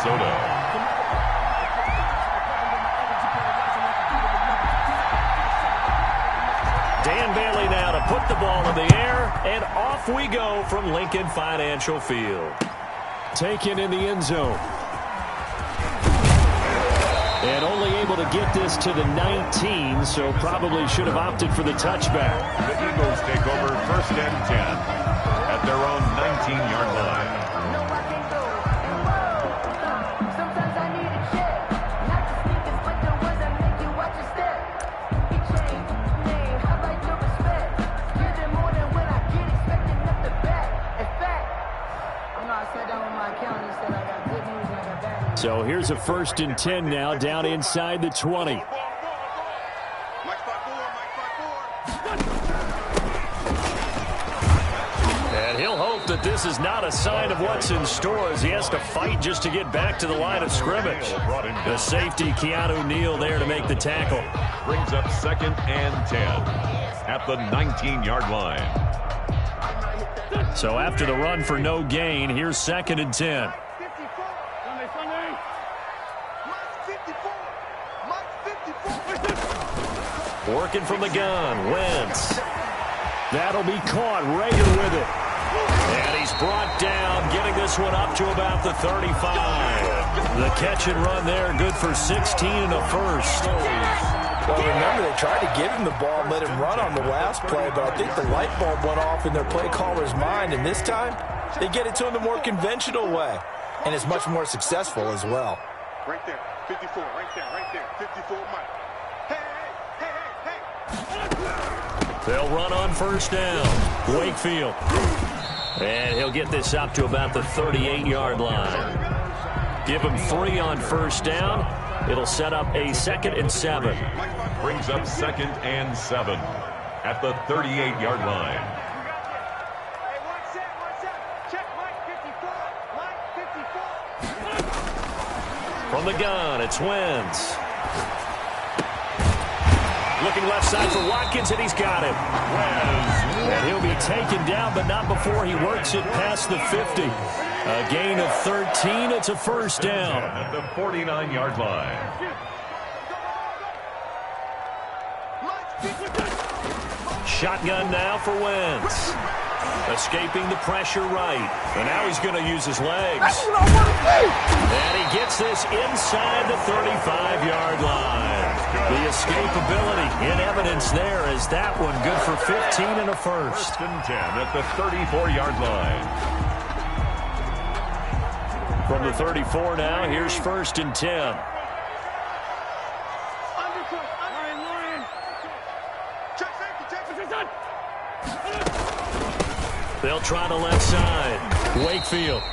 Minnesota. Dan Bailey now to put the ball in the air, and off we go from Lincoln Financial Field. Taken in the end zone. And only able to get this to the 19, so probably should have opted for the touchback. The Eagles take over 1st and 10 at their own 19-yard line. So here's a 1st and 10 now, down inside the 20. And he'll hope that this is not a sign of what's in store as he has to fight just to get back to the line of scrimmage. The safety, Keanu Neal, there to make the tackle. Brings up 2nd and 10 at the 19-yard line. So after the run for no gain, here's 2nd and 10. Working from the gun, Wentz. That'll be caught. Rager with it. And he's brought down, getting this one up to about the 35. The catch and run there, good for 16 and a first. Well, remember, they tried to give him the ball and let him run on the last play, but I think the light bulb went off in their play caller's mind, and this time, they get it to him the more conventional way, and it's much more successful as well. Right there, 54, right there, 54, Mike. They'll run on 1st down. Wakefield. And he'll get this up to about the 38-yard line. Give him 3 on 1st down. It'll set up a 2nd and 7. Brings up 2nd and 7 at the 38-yard line. From the gun, it's Wentz. Looking left side for Watkins, and he's got him. And he'll be taken down, but not before he works it past the 50. A gain of 13. It's a 1st down. At the 49-yard line. Shotgun now for Wentz. Escaping the pressure right. And now he's going to use his legs. And he gets this inside the 35-yard line. The escapability in evidence there as that one good for 15 and a first. 1st and 10 at the 34-yard line. From the 34 now, here's 1st and 10. They'll try the left side. Wakefield.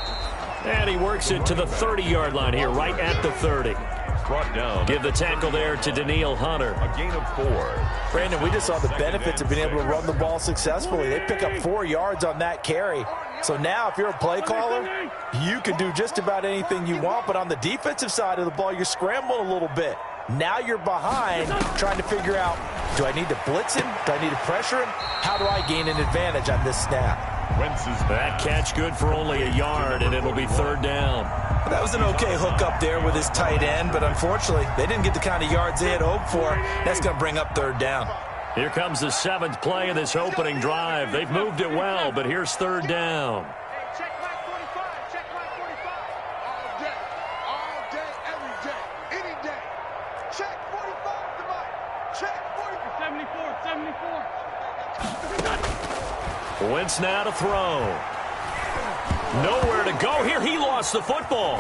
And he works it to the 30-yard line here, right at the 30. Brought down. Give the tackle there to Daniil Hunter. A gain of 4. Brandon, we just saw the benefits of being able to run the ball successfully. They pick up 4 yards on that carry. So now if you're a play caller, you can do just about anything you want. But on the defensive side of the ball, you're scrambling a little bit. Now you're behind trying to figure out, do I need to blitz him? Do I need to pressure him? How do I gain an advantage on this snap? That catch good for only a yard, and it'll be 3rd down. That was an okay hook up there with his tight end, but unfortunately, they didn't get the kind of yards they had hoped for. That's going to bring up 3rd down. Here comes the 7th play of this opening drive. They've moved it well, but here's 3rd down. Check Mike 45, check Mike 45. All day, every day, any day. Check 45 to Mike. Check 44. 74. Wentz now to throw. Nowhere to go here. He lost the football.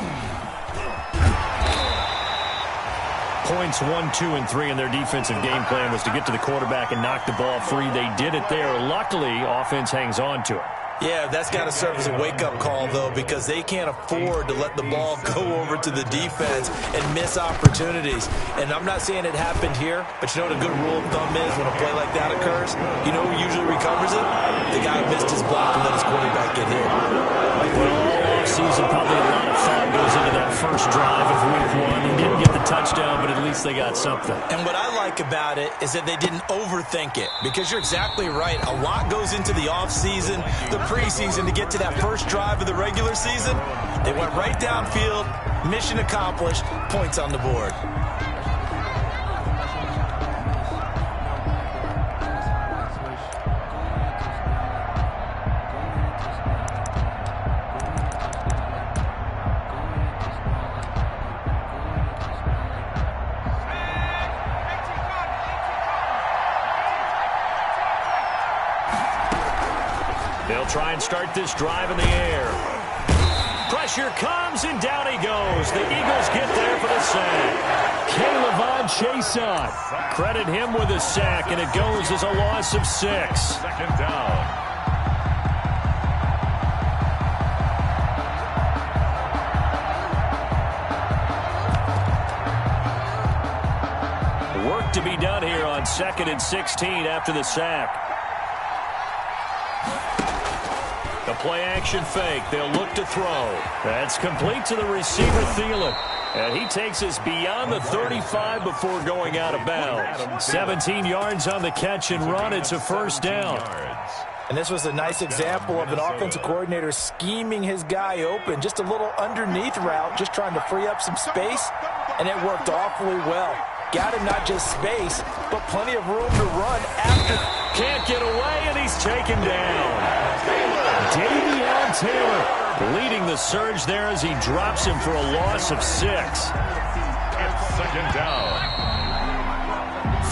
Points 1, 2, and 3 in their defensive game plan was to get to the quarterback and knock the ball free. They did it there. Luckily, offense hangs on to it. Yeah, that's got to serve as a wake-up call, though, because they can't afford to let the ball go over to the defense and miss opportunities. And I'm not saying it happened here, but you know what a good rule of thumb is when a play like that occurs? You know who usually recovers it? The guy who missed his block and let his quarterback get hit. Well, all offseason, probably a lot of thought goes into that first drive of week 1. They didn't get the touchdown, but at least they got something. And what I like about it is that they didn't overthink it, because you're exactly right. A lot goes into the offseason, the preseason to get to that first drive of the regular season. They went right downfield, Mission accomplished. Points on the board. They'll try and start this drive in the air. Pressure comes, and down he goes. The Eagles get there for the sack. Caleb Chason. Credit him with a sack, and it goes as a loss of 6. Second down. Work to be done here on 2nd and 16 after the sack. The play-action fake. They'll look to throw. That's complete to the receiver, Thielen. And he takes us beyond the 35 before going out of bounds. 17 yards on the catch and run. It's a first down. And this was a nice example of an offensive coordinator scheming his guy open. Just a little underneath route, just trying to free up some space. And it worked awfully well. Got him not just space, but plenty of room to run after. Can't get away, and he's taken down. Davion Taylor leading the surge there as he drops him for a loss of 6. It's second down.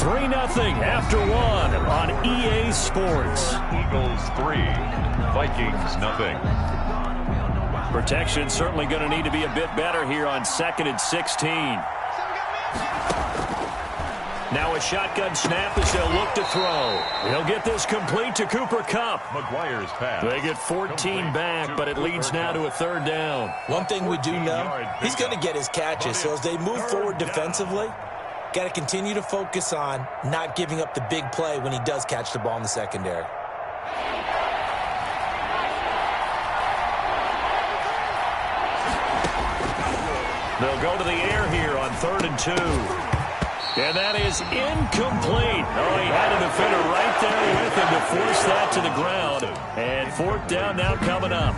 3-0 after 1 on EA Sports. Eagles 3, Vikings nothing. Protection certainly going to need to be a bit better here on 2nd and 16. Now a shotgun snap as they'll look to throw. He'll get this complete to Cooper Kupp. McGuire's pass. They get 14 back, but it leads now to a 3rd down. One thing we do know, he's going to get his catches. So as they move forward defensively, got to continue to focus on not giving up the big play when he does catch the ball in the secondary. They'll go to the air here on 3rd and 2. And that is incomplete. Oh, he had a defender right there with him to force that to the ground. And 4th down now coming up.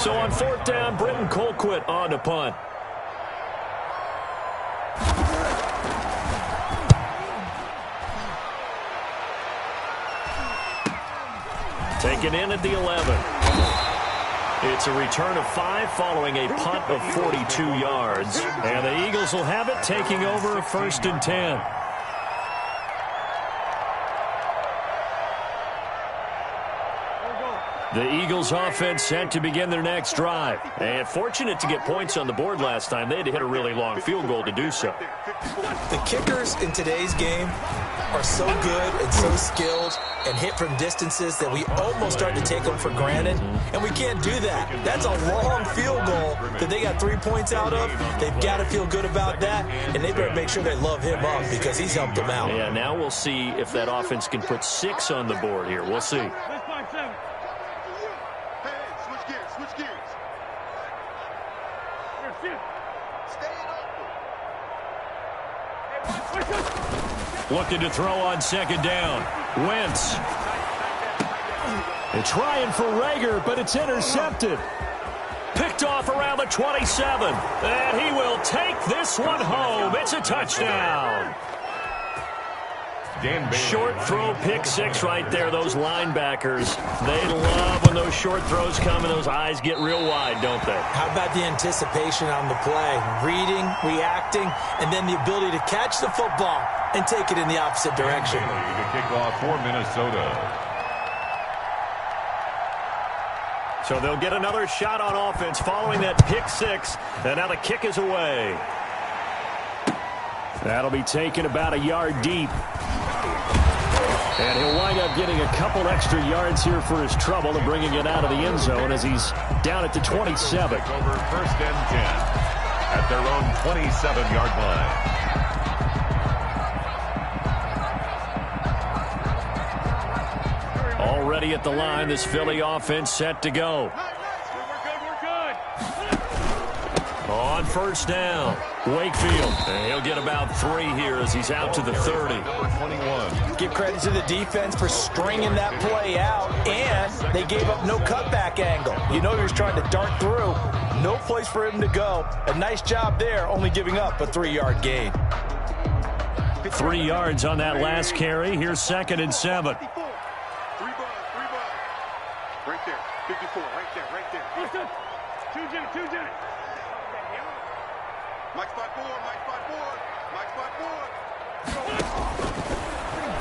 So on 4th down, Britton Colquitt on to punt. Taken in at the 11. It's a return of 5 following a punt of 42 yards. And the Eagles will have it, taking over 1st and 10. The Eagles offense set to begin their next drive. And fortunate to get points on the board last time. They had to hit a really long field goal to do so. The kickers in today's game are so good and so skilled and hit from distances that we almost start to take them for granted. And we can't do that. That's a long field goal that they got 3 points out of. They've got to feel good about that, and they better make sure they love him up because he's helped them out. Yeah, now we'll see if that offense can put 6 on the board here. We'll see. Looking to throw on 2nd down. Wentz. They're trying for Rager, but it's intercepted. Picked off around the 27. And he will take this one home. It's a touchdown. Short throw, pick 6 right there. Those linebackers, they love when those short throws come and those eyes get real wide, don't they? How about the anticipation on the play? Reading, reacting, and then the ability to catch the football and take it in the opposite direction. The kickoff for Minnesota. So they'll get another shot on offense following that pick 6, and now the kick is away. That'll be taken about a yard deep. And he'll wind up getting a couple extra yards here for his trouble and bringing it out of the end zone as he's down at the 27. Over 1st and 10 at their own 27-yard line. Already at the line, this Philly offense set to go. On first down, Wakefield. And he'll get about 3 here as he's out to the 30. Give credit to the defense for stringing that play out, and they gave up no cutback angle. You know he was trying to dart through. No place for him to go. A nice job there, only giving up a 3-yard gain. 3 yards on that last carry. Here's 2nd and 7. 3 ball. Right there. 54. Right there. 2J. Mike spot 4.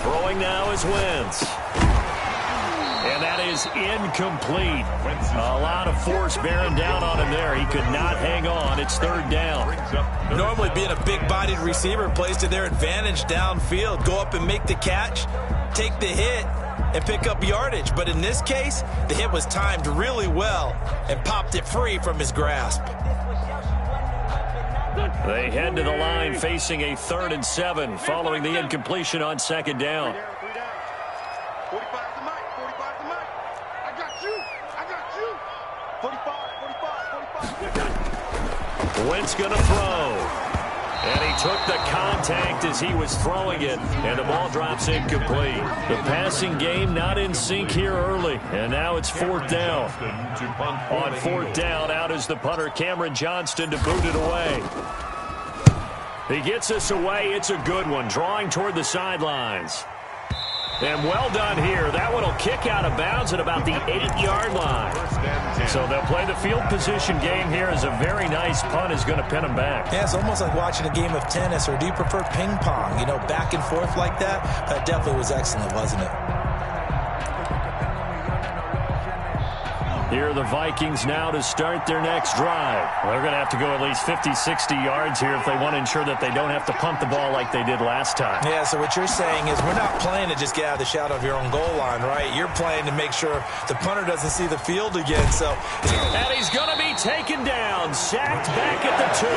Throwing now is Wentz. And that is incomplete. A lot of force bearing down on him there. He could not hang on. It's 3rd down. Normally being a big-bodied receiver plays to their advantage downfield. Go up and make the catch, take the hit, and pick up yardage. But in this case, the hit was timed really well and popped it free from his grasp. They head to the line facing a 3rd and 7 following the incompletion on 2nd down. 45 to Mike. I got you. 45. Wentz going to throw. And he took the contact as he was throwing it, and the ball drops incomplete. The passing game not in sync here early, and now it's 4th down. On 4th down, out is the punter, Cameron Johnston, to boot it away. He gets us away. It's a good one, drawing toward the sidelines. And well done here. That one will kick out of bounds at about the 8-yard line. So they'll play the field position game here as a very nice punt is going to pin them back. Yeah, it's almost like watching a game of tennis, or do you prefer ping pong? You know, back and forth like that? That definitely was excellent, wasn't it? Here are the Vikings now to start their next drive. They're going to have to go at least 50, 60 yards here if they want to ensure that they don't have to punt the ball like they did last time. Yeah, so what you're saying is we're not playing to just get out of the shadow of your own goal line, right? You're playing to make sure the punter doesn't see the field again. And he's going to be taken down, sacked back at the 2.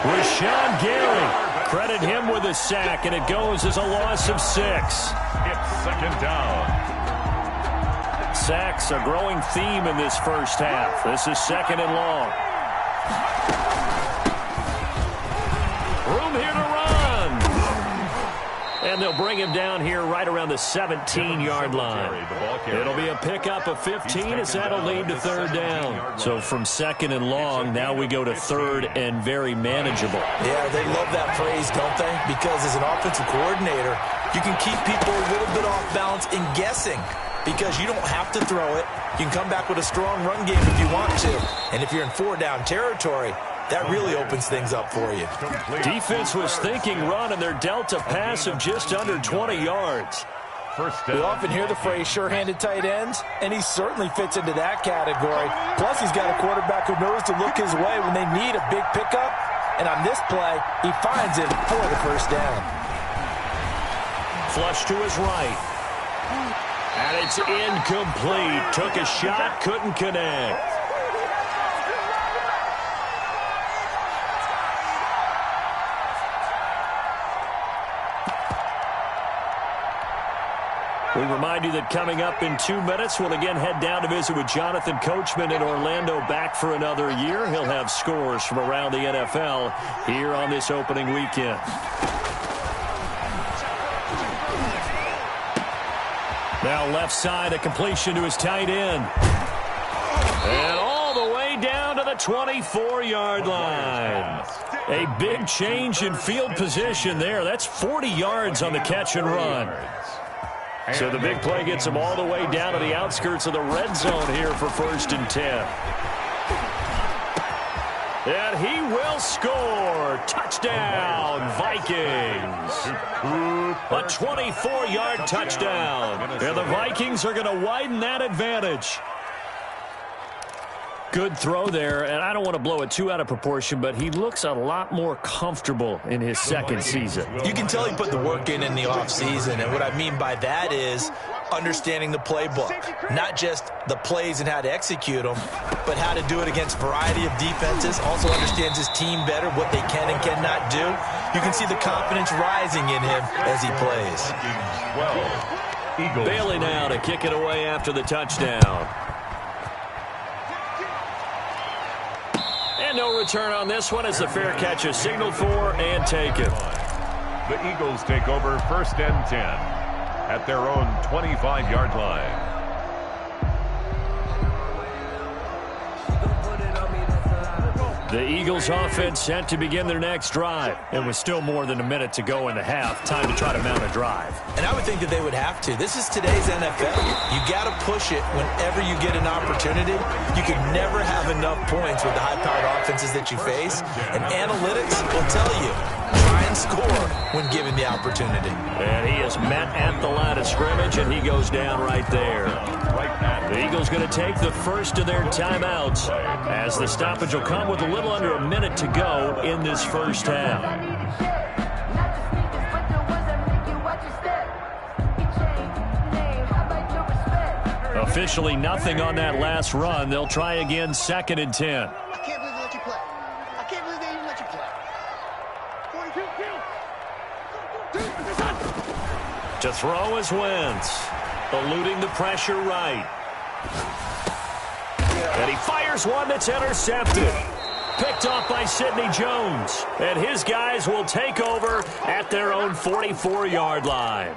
Rashawn Gary, credit him with a sack, and it goes as a loss of 6. It's 2nd down. Sacks, a growing theme in this first half. This is 2nd and long. Room here to run. And they'll bring him down here right around the 17-yard line. It'll be a pickup of 15 as that'll lead to 3rd down. So from 2nd and long, now we go to 3rd and very manageable. Yeah, they love that phrase, don't they? Because as an offensive coordinator, you can keep people a little bit off balance in guessing. Because you don't have to throw it. You can come back with a strong run game if you want to. And if you're in 4-down territory, that really opens things up for you. Defense was thinking run, and they're dealt a pass of just under 20 yards. We often hear the phrase sure-handed tight ends, and he certainly fits into that category. Plus, he's got a quarterback who knows to look his way when they need a big pickup. And on this play, he finds it for the 1st down. Flush to his right. And it's incomplete. Took a shot, couldn't connect. We remind you that coming up in 2 minutes, we'll again head down to visit with Jonathan Coachman in Orlando, back for another year. He'll have scores from around the NFL here on this opening weekend. Now left side, a completion to his tight end. And all the way down to the 24-yard line. A big change in field position there. That's 40 yards on the catch and run. So the big play gets him all the way down to the outskirts of the red zone here for 1st and 10. And he will score. Touchdown, Vikings. A 24-yard touchdown. And the Vikings are going to widen that advantage. Good throw there, and I don't want to blow it too out of proportion, but he looks a lot more comfortable in his 2nd season. You can tell he put the work in the offseason, and what I mean by that is understanding the playbook. Not just the plays and how to execute them, but how to do it against a variety of defenses. Also understands his team better, what they can and cannot do. You can see the confidence rising in him as he plays. Bailey now to kick it away after the touchdown. And no return on this one as the fair catch is signaled for and taken. The Eagles take over 1st and 10 at their own 25-yard line. The Eagles offense set to begin their next drive. It was still more than a minute to go in the half. Time to try to mount a drive. And I would think that they would have to. This is today's NFL. You got to push it whenever you get an opportunity. You can never have enough points with the high-powered offenses that you face. And analytics will tell you, try and score when given the opportunity. And he is met at the line of scrimmage, and he goes down right there. The Eagles going to take the first of their timeouts as the stoppage will come with a little under a minute to go in this first half. Officially nothing on that last run. They'll try again 2nd and 10. I can't believe they let you play. I can't believe they even let you play. To throw is Wentz, eluding the pressure right. And he fires one that's intercepted. Picked off by Sidney Jones. And his guys will take over at their own 44-yard line.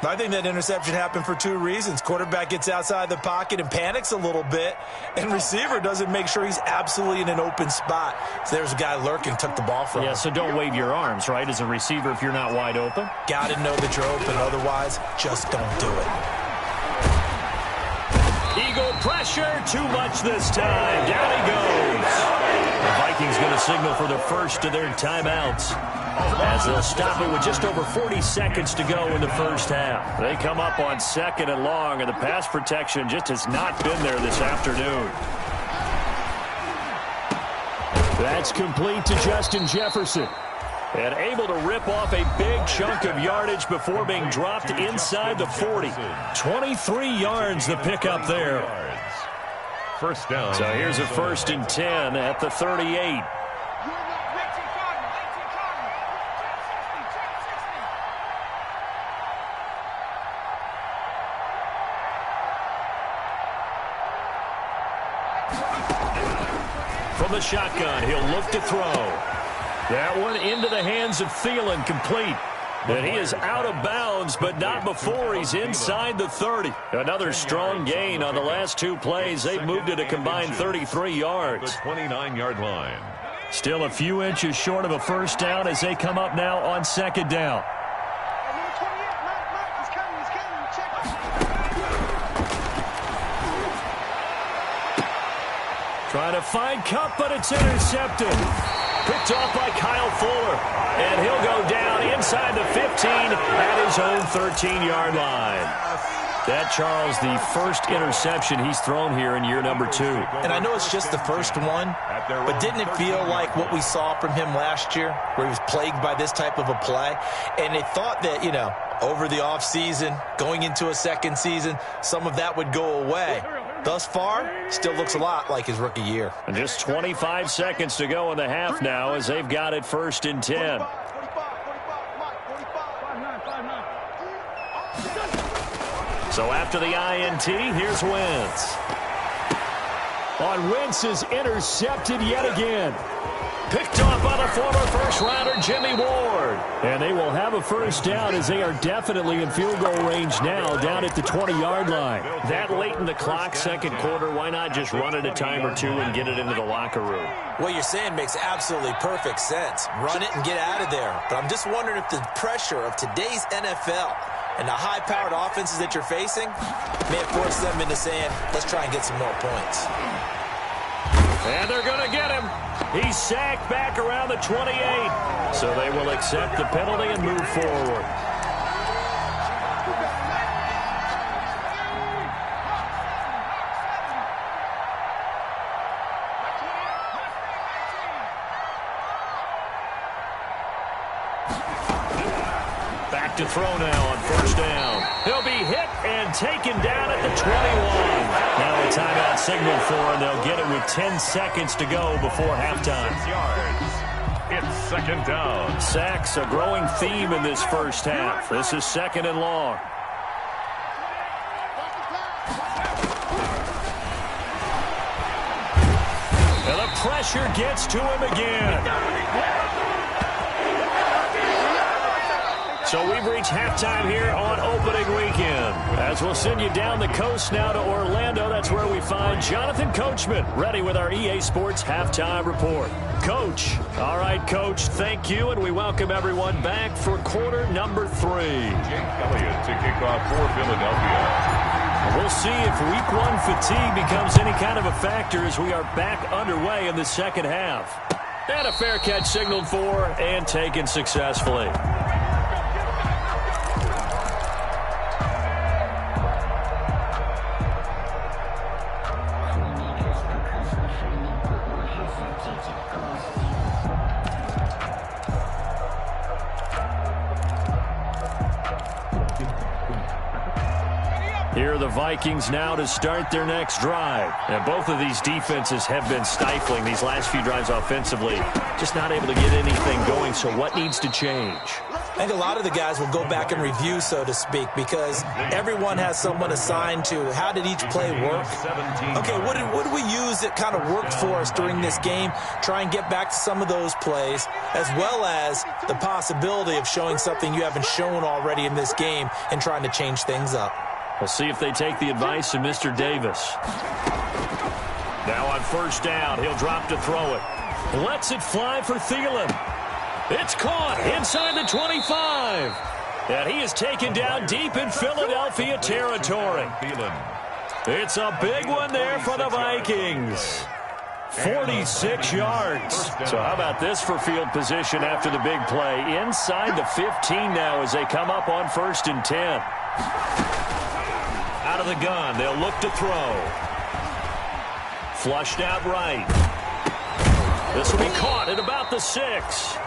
I think that interception happened for 2 reasons. Quarterback gets outside the pocket and panics a little bit, and receiver doesn't make sure he's absolutely in an open spot. So there's a guy lurking, took the ball from him. Yeah, so don't wave your arms, right, as a receiver if you're not wide open? Got to know that you're open. Otherwise, just don't do it. Eagle pressure, too much this time. Down he goes. The Vikings going to signal for the first of their timeouts as they'll stop it with just over 40 seconds to go in the first half. They come up on 2nd and long, and the pass protection just has not been there this afternoon. That's complete to Justin Jefferson. And able to rip off a big chunk of yardage before being dropped inside the 40. 23 yards the pickup there. First down. So here's a 1st and 10 at the 38. From the shotgun, he'll look to throw. That one into the hands of Thielen, complete. And he is out of bounds, but not before he's inside the 30. Another strong gain on the last 2 plays. They've moved it a combined 33 yards. The 29-yard line. Still a few inches short of a first down as they come up now on 2nd down. Trying to find Cup, but it's intercepted. Picked off by Kyle Fuller. And he'll go down inside the 15 at his own 13-yard line. That, Charles, the first interception he's thrown here in year number 2. And I know it's just the first one, but didn't it feel like what we saw from him last year, where he was plagued by this type of a play? And they thought that, you know, over the offseason, going into a second season, some of that would go away. Thus far, still looks a lot like his rookie year. And just 25 seconds to go in the half now as they've got it 1st and 10. So after the INT, here's Wentz. On Wentz is intercepted yet again. Picked off by the former first-rounder Jimmy Ward. And they will have a first down as they are definitely in field goal range now down at the 20-yard line. That late in the clock, 2nd quarter, why not just run it a time or 2 and get it into the locker room? What you're saying makes absolutely perfect sense. Run it and get out of there. But I'm just wondering if the pressure of today's NFL and the high-powered offenses that you're facing may have forced them into saying, let's try and get some more points. And they're going to get him. He's sacked back around the 28. So they will accept the penalty and move forward. Back to throw now on first down. He'll be hit and taken down at the 21. Now a timeout signal for, and they'll get it with 10 seconds to go before halftime. 6 yards. It's 2nd down. Sacks, a growing theme in this first half. This is 2nd and long. And the pressure gets to him again. So we've reached halftime here on opening weekend. As we'll send you down the coast now to Orlando, that's where we find Jonathan Coachman ready with our EA Sports halftime report. Coach. All right, Coach, thank you, and we welcome everyone back for quarter number 3. Jake Elliott to kick off for Philadelphia. We'll see if week 1 fatigue becomes any kind of a factor as we are back underway in the second half. And a fair catch signaled for and taken successfully. Here are the Vikings now to start their next drive. And both of these defenses have been stifling these last few drives offensively. Just not able to get anything going, so what needs to change? I think a lot of the guys will go back and review, so to speak, because everyone has someone assigned to how did each play work. Okay, what did we use that kind of worked for us during this game? Try and get back to some of those plays, as well as the possibility of showing something you haven't shown already in this game and trying to change things up. We'll see if they take the advice of Mr. Davis. Now on first down, he'll drop to throw it. Lets it fly for Thielen. It's caught inside the 25. And he is taken down deep in Philadelphia territory. It's a big one there for the Vikings. 46 yards. So how about this for field position after the big play? Inside the 15 now as they come up on 1st and 10. Out of the gun, they'll look to throw. Flushed out right. This will be caught at about the 6.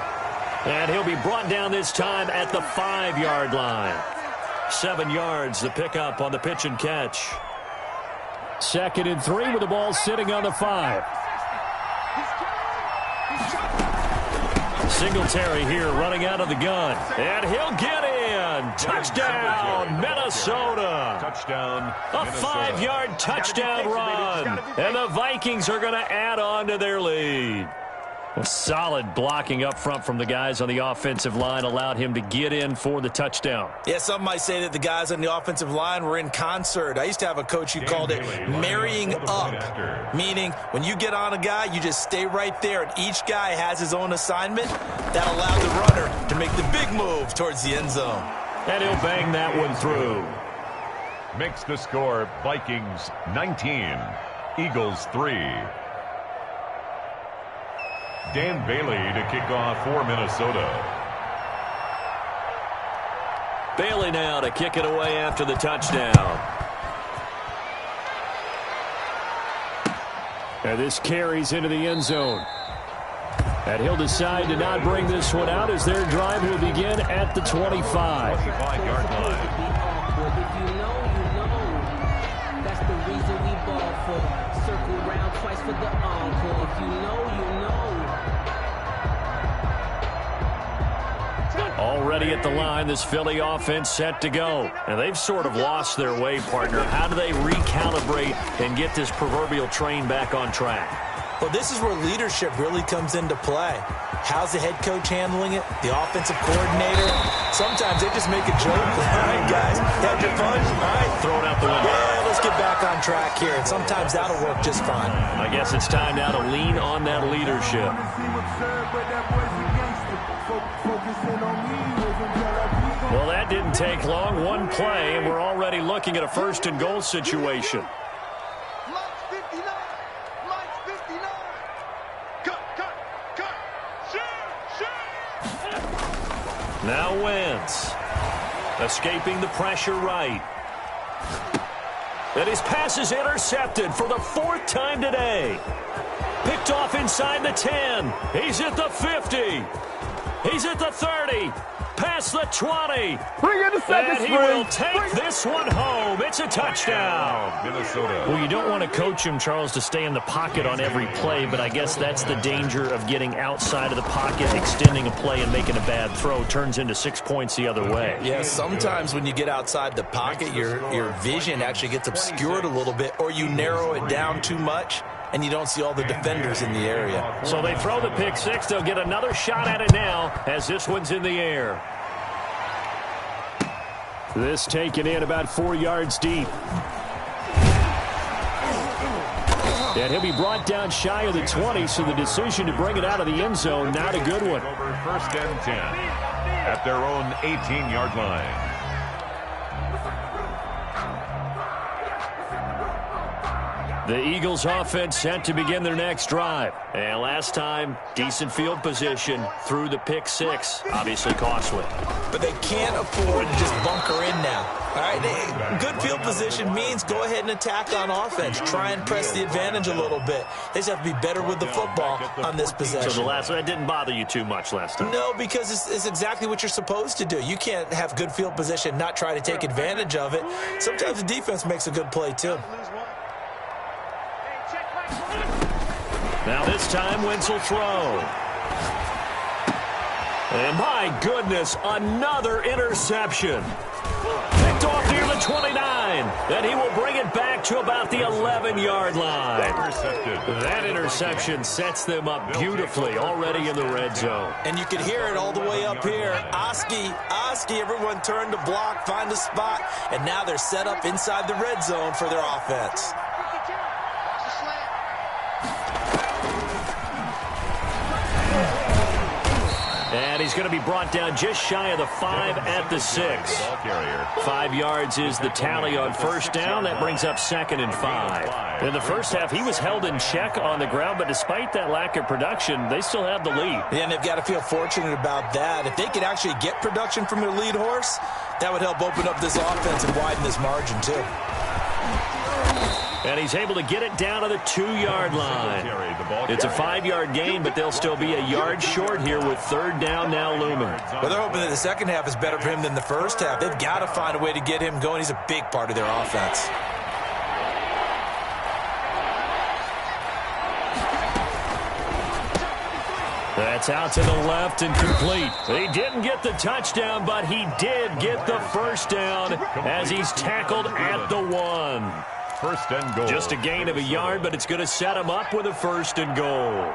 And he'll be brought down this time at the 5-yard line. 7 yards, the pickup on the pitch and catch. 2nd and 3 with the ball sitting on the 5. Singletary here running out of the gun. And he'll get in. Touchdown, Minnesota. Touchdown, A 5-yard touchdown run. And the Vikings are going to add on to their lead. Well, solid blocking up front from the guys on the offensive line allowed him to get in for the touchdown. Yeah, some might say that the guys on the offensive line were in concert. I used to have a coach who called it marrying up, meaning when you get on a guy, you just stay right there, and each guy has his own assignment. That allowed the runner to make the big move towards the end zone. And he'll bang that one through. Makes the score Vikings 19, Eagles 3. Dan Bailey to kick off for Minnesota. Bailey now to kick it away after the touchdown. And this carries into the end zone. And he'll decide to not bring this one out as their drive will begin at the 25. 25-yard line. If you know, you know. That's the reason we ball for. Circle round twice for the encore. If you know, you know. Already at the line, this Philly offense set to go. And they've sort of lost their way, partner. How do they recalibrate and get this proverbial train back on track? Well, this is where leadership really comes into play. How's the head coach handling it? The offensive coordinator? Sometimes they just make a joke. All right, guys, had your fun? All right, Throw it out the window. Yeah, let's get back on track here. And sometimes that'll work just fine. I guess it's time now to lean on that leadership. Well, that didn't take long. One play, and we're already looking at a 1st and goal situation. Now Wentz. Escaping the pressure right. And his pass is intercepted for the 4th time today. Picked off inside the 10. He's at the 50. He's at the 30. Past the 20. And he will take this one home. It's a touchdown. Minnesota. Well, you don't want to coach him, Charles, to stay in the pocket on every play, but I guess that's the danger of getting outside of the pocket, extending a play and making a bad throw. Turns into 6 points the other way. Yeah, sometimes when you get outside the pocket, your vision actually gets obscured a little bit, or you narrow it down too much. and you don't see all the defenders in the area. So they throw the pick six. They'll get another shot at it now as this one's in the air. This taken in about 4 yards deep. And he'll be brought down shy of the 20, so the decision to bring it out of the end zone, not a good one. Over 1st and 10 at their own 18-yard line. The Eagles offense set to begin their next drive. And last time, decent field position through the pick six. Obviously costly. But they can't afford to just bunker in now. All right, good field position means go ahead and attack on offense. Try and press the advantage a little bit. They just have to be better with the football on this possession. So the last one, that didn't bother you too much last time? No, because it's exactly what you're supposed to do. You can't have good field position, not try to take advantage of it. Sometimes the defense makes a good play, too. Now this time, Wentz will throw. And my goodness, another interception. Picked off near the 29. And he will bring it back to about the 11-yard line. That interception sets them up beautifully already in the red zone. And you can hear it all the way up here. Oski, everyone turned to block, find a spot, and now they're set up inside the red zone for their offense. And he's going to be brought down just shy of the 5 at the 6. 5 yards is the tally on first down. That brings up 2nd and 5. In the first half, he was held in check on the ground, but despite that lack of production, they still have the lead. Yeah, and they've got to feel fortunate about that. If they could actually get production from their lead horse, that would help open up this offense and widen this margin, too. And he's able to get it down to the 2-yard line. It's a 5-yard gain, but they'll still be a yard short here with 3rd down now looming. Well, they're hoping that the second half is better for him than the first half. They've got to find a way to get him going. He's a big part of their offense. That's out to the left and complete. He didn't get the touchdown, but he did get the first down as he's tackled at the 1. 1st and goal. Just a gain of a yard, but it's going to set him up with a 1st and goal.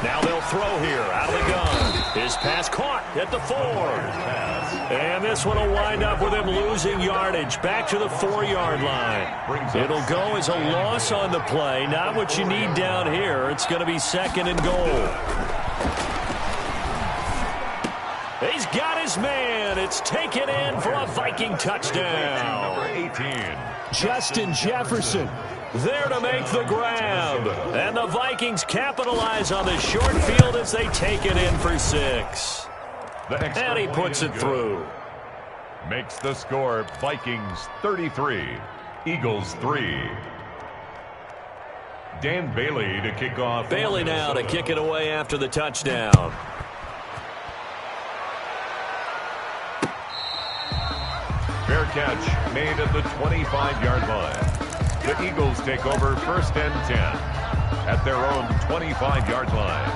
Now they'll throw here out of the gun. His pass caught at the 4. And this one will wind up with him losing yardage back to the 4-yard line. It'll go as a loss on the play. Not what you need down here. It's going to be 2nd and goal. He's got his man. It's taken in for a Viking touchdown. Number 18. Justin Jefferson there to make the grab. And the Vikings capitalize on the short field as they take it in for 6. And he puts it through. Makes the score Vikings 33, Eagles 3. Dan Bailey to kick off. Bailey now to kick it away after the touchdown. Fair catch made at the 25-yard line. The Eagles take over 1st and 10 at their own 25-yard line.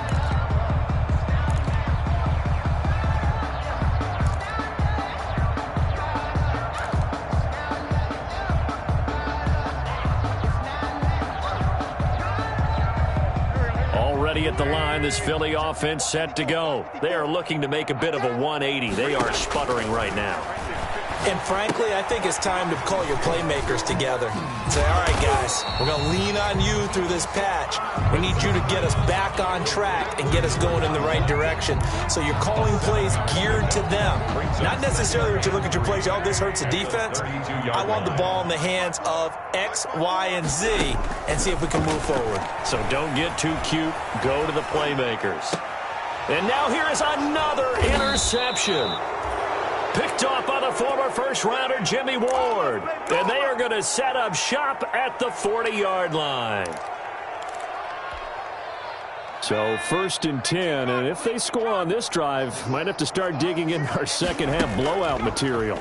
Already at the line, this Philly offense set to go. They are looking to make a bit of a 180. They are sputtering right now. And frankly, I think it's time to call your playmakers together and say, all right, guys, we're going to lean on you through this patch. We need you to get us back on track and get us going in the right direction. So you're calling plays geared to them. Not necessarily when you look at your plays, oh, this hurts the defense. I want the ball in the hands of X, Y, and Z and see if we can move forward. So don't get too cute. Go to the playmakers. And now here is another interception. Picked off by the former first-rounder Jimmy Ward. And they are going to set up shop at the 40-yard line. So 1st and 10, and if they score on this drive, might have to start digging in our second-half blowout material.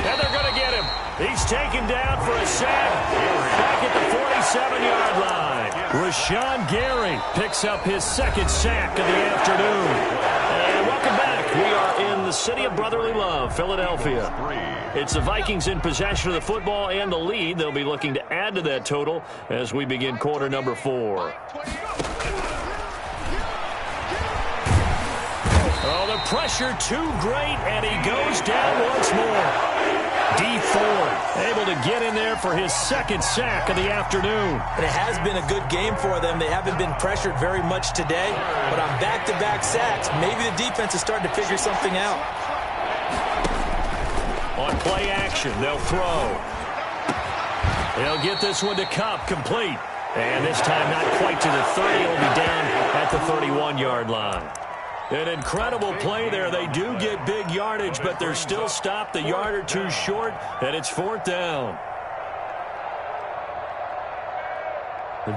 And they're going to get him. He's taken down for a sack back at the 47-yard line. Rashawn Gary picks up his 2nd sack of the afternoon. And welcome back. We are in the city of brotherly love, Philadelphia. It's the Vikings in possession of the football and the lead. They'll be looking to add to that total as we begin quarter number 4. Oh, the pressure too great, and he goes down once more. D. Ford able to get in there for his second sack of the afternoon. And it has been a good game for them. They haven't been pressured very much today, but on back-to-back sacks, maybe the defense is starting to figure something out. On play action, they'll throw. They'll get this one to Kupp, complete. And this time not quite to the 30. It'll be down at the 31-yard line. An incredible play there. They do get big yardage, but they're still stopped a yard or two short, and it's 4th down.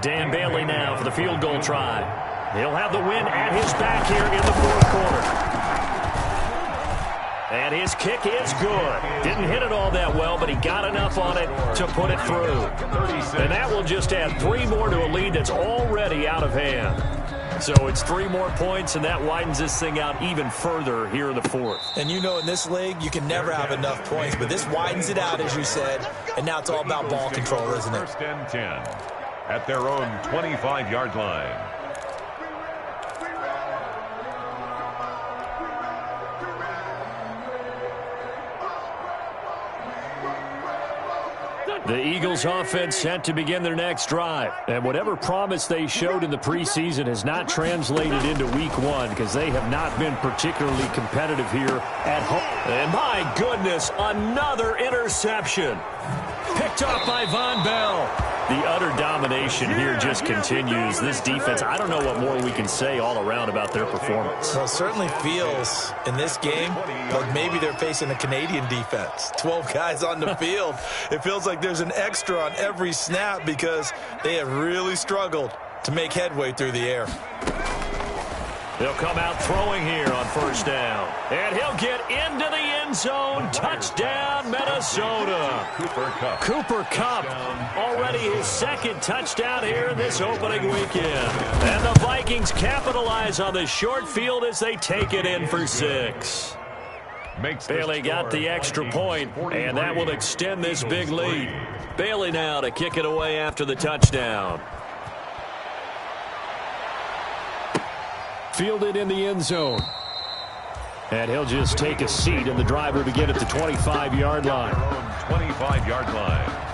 Dan Bailey now for the field goal try. He'll have the win at his back here in the 4th quarter. And his kick is good. Didn't hit it all that well, but he got enough on it to put it through. And that will just add 3 more to a lead that's already out of hand. So it's 3 more points, and that widens this thing out even further here in the 4th. And you know in this league, you can never have enough points, but this widens it out, as you said, and now it's all about ball control, isn't it? 1st and 10 at their own 25-yard line. The Eagles offense set to begin their next drive. And whatever promise they showed in the preseason has not translated into week 1 because they have not been particularly competitive here at home. And my goodness, another interception. Picked off by Von Bell. The utter domination here just continues. This defense, I don't know what more we can say all around about their performance. Well, it certainly feels in this game like maybe they're facing a Canadian defense. 12 guys on the field. It feels like there's an extra on every snap because they have really struggled to make headway through the air. They'll come out throwing here on 1st down. And he'll get into the end zone. Touchdown, Minnesota. Cooper Kupp, already his 2nd touchdown here in this opening weekend. And the Vikings capitalize on the short field as they take it in for 6. Bailey got the extra point, and that will extend this big lead. Bailey now to kick it away after the touchdown. Fielded in the end zone. And he'll just take a seat, and the drive will begin at the 25-yard line. 25-yard line.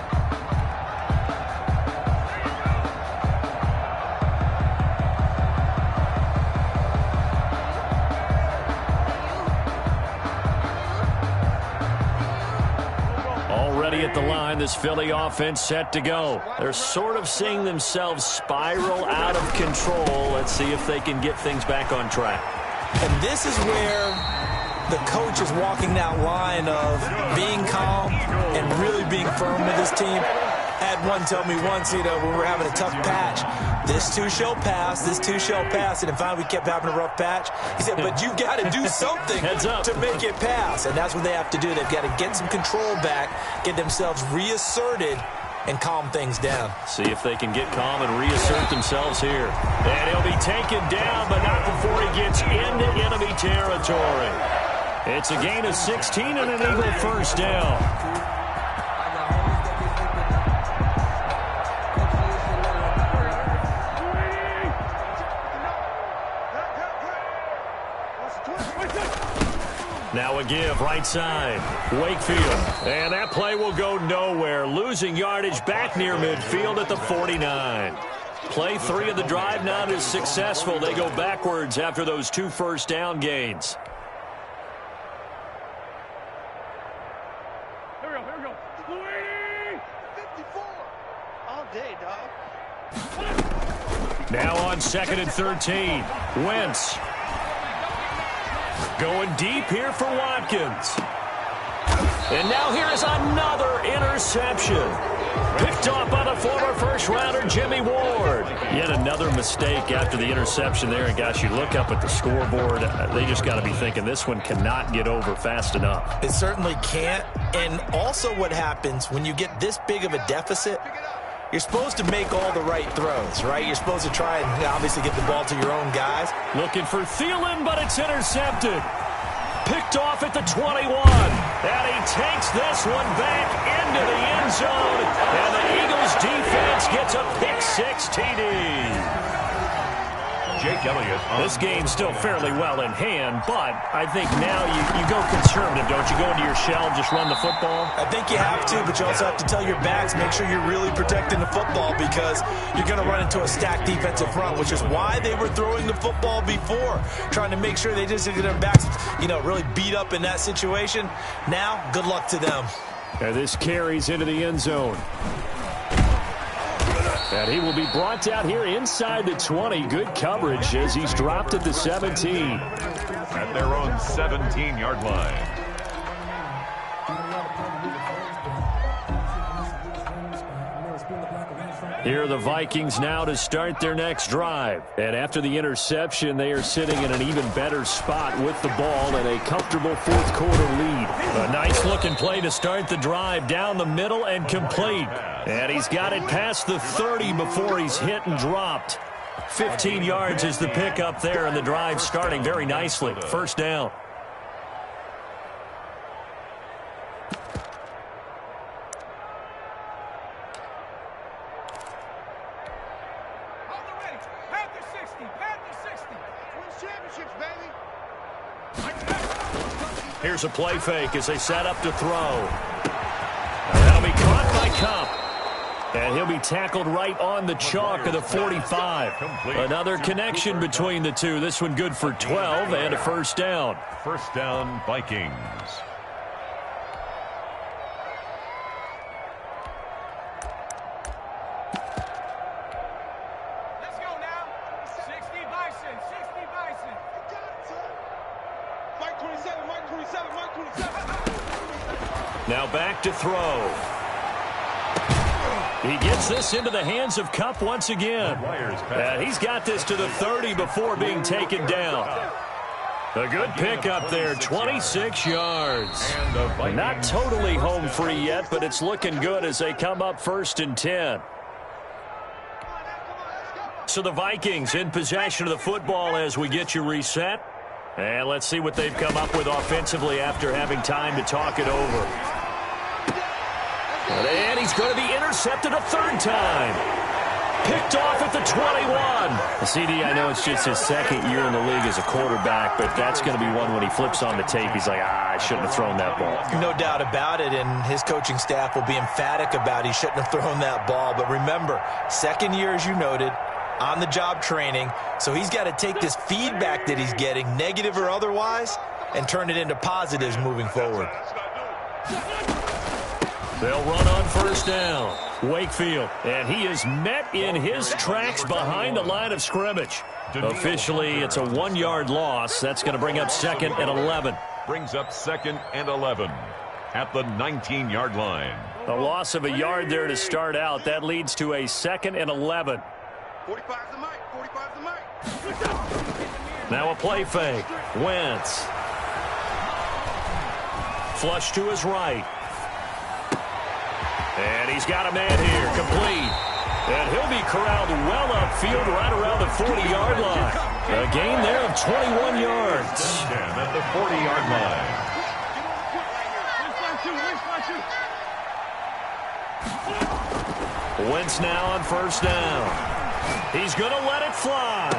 Already at the line, this Philly offense set to go. They're sort of seeing themselves spiral out of control. Let's see if they can get things back on track. And this is where the coach is walking that line of being calm and really being firm with his team. I had one tell me once, when we were having a tough patch, this too shall pass, this too shall pass. And finally we kept having a rough patch. He said, but you got to do something to make it pass. And that's what they have to do. They've got to get some control back, get themselves reasserted, and calm things down. See if they can get calm and reassert themselves here. And he'll be taken down, but not before he gets into enemy territory. It's a gain of 16 and an Eagle 1st down. Now a give right side. Wakefield. And that play will go nowhere. Losing yardage back near midfield at the 49. Play 3 of the drive not as successful. They go backwards after those 2 first down gains. Here we go. 54. All day, dog. Now on 2nd and 13. Wentz. Going deep here for Watkins. And now here is another interception. Picked off by the former first-rounder Jimmy Ward. Yet another mistake after the interception there. And, gosh, you look up at the scoreboard, they just got to be thinking this one cannot get over fast enough. It certainly can't. And also what happens when you get this big of a deficit, you're supposed to make all the right throws, right? You're supposed to try and obviously get the ball to your own guys. Looking for Thielen, but it's intercepted. Picked off at the 21. And he takes this one back into the end zone. And the Eagles defense gets a pick-6 TD. Jake Elliott. This game's still fairly well in hand, but I think now you go conservative, don't you? Go into your shell, just run the football? I think you have to, but you also have to tell your backs, make sure you're really protecting the football because you're going to run into a stacked defensive front, which is why they were throwing the football before, trying to make sure they just get their backs, really beat up in that situation. Now, good luck to them. And this carries into the end zone. And he will be brought down here inside the 20. Good coverage as he's dropped at the 17. At their own 17-yard line. Here are the Vikings now to start their next drive. And after the interception, they are sitting in an even better spot with the ball and a comfortable fourth-quarter lead. A nice-looking play to start the drive down the middle and complete. And he's got it past the 30 before he's hit and dropped. 15 yards is the pickup there, and the drive starting very nicely. First down. Here's a play fake as they set up to throw. That'll be caught by Kupp. And he'll be tackled right on the chalk of the 45. Another connection between the two. This one good for 12 and a first down. First down, Vikings. Let's go now. 60 Bison, 60 Bison. Mike 27, Mike 27, Mike 27. Now back to throw. He gets this into the hands of Kupp once again. And he's got this to the 30 before being taken down. A good pickup there, 26 yards. Not totally home free yet, but it's looking good as they come up first and 10. So the Vikings in possession of the football as we get you reset. And let's see what they've come up with offensively after having time to talk it over. And he's going to be intercepted a third time. Picked off at the 21. CD, I know it's just his second year in the league as a quarterback, but that's going to be one when he flips on the tape. He's like, I shouldn't have thrown that ball. No doubt about it, and his coaching staff will be emphatic about he shouldn't have thrown that ball. But remember, second year, as you noted, on-the-job training, so he's got to take this feedback that he's getting, negative or otherwise, and turn it into positives moving forward. They'll run on first down. Wakefield, and he is met in his tracks behind the line of scrimmage. Officially, it's a 1-yard loss. That's going to bring up second and 11. Brings up second and 11 at the 19-yard line. A loss of a yard there to start out. That leads to a second and 11. 45 the mic, 45 the mic. Now a play fake. Wentz. Flush to his right. And he's got a man here, complete. And he'll be corralled well upfield right around the 40-yard line. A gain there of 21 yards. At the 40-yard line. Wentz now on first down. He's going to let it fly.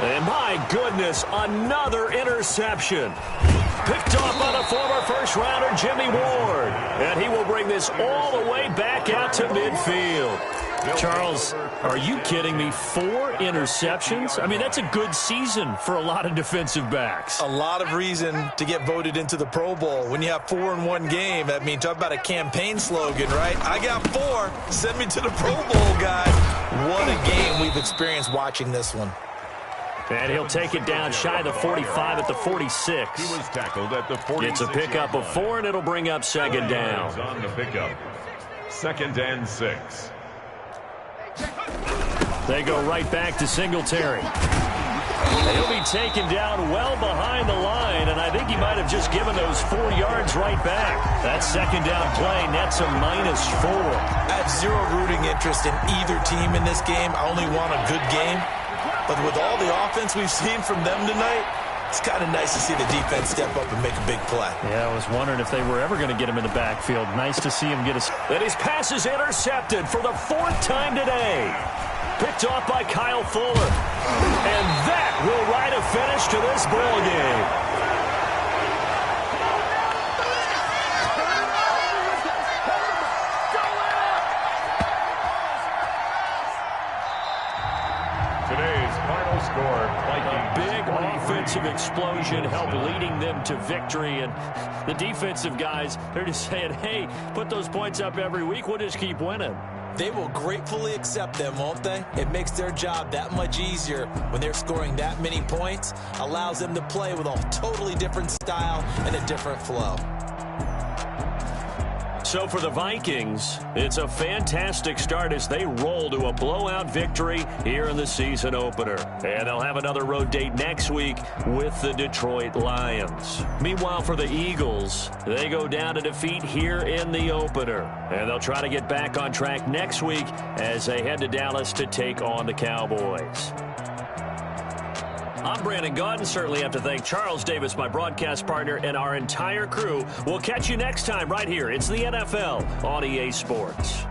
And my goodness, another interception. Picked off on a former first-rounder, Jimmy Ward. And he will bring this all the way back out to midfield. Charles, are you kidding me? 4 interceptions? I mean, that's a good season for a lot of defensive backs. A lot of reason to get voted into the Pro Bowl. When you have 4 in one game, I mean, talk about a campaign slogan, right? I got 4. Send me to the Pro Bowl, guys. What a game we've experienced watching this one. And he'll take it down shy of the 45 at the 46. He was tackled at the 46. It's a pickup of 4, and it'll bring up second down. On the pickup. Second and 6. They go right back to Singletary. He'll be taken down well behind the line, and I think he might have just given those 4 yards right back. That second down play nets a -4. I have zero rooting interest in either team in this game. I only want a good game. But with all the offense we've seen from them tonight, It's kind of nice to see the defense step up and make a big play. Yeah, I was wondering if they were ever going to get him in the backfield. Nice to see him get us. And his pass is intercepted for the 4th time today. Picked off by Kyle Fuller. And that will write a finish to this ball game. Today's final score, Vikings. Big offensive explosion helped leading them to victory. And the defensive guys, they're just saying, hey, put those points up every week. We'll just keep winning. They will gratefully accept them, won't they? It makes their job that much easier when they're scoring that many points. Allows them to play with a totally different style and a different flow. So for the Vikings, it's a fantastic start as they roll to a blowout victory here in the season opener. And they'll have another road date next week with the Detroit Lions. Meanwhile, for the Eagles, they go down to defeat here in the opener. And they'll try to get back on track next week as they head to Dallas to take on the Cowboys. I'm Brandon Gaudin. Certainly have to thank Charles Davis, my broadcast partner, and our entire crew. We'll catch you next time right here. It's the NFL on EA Sports.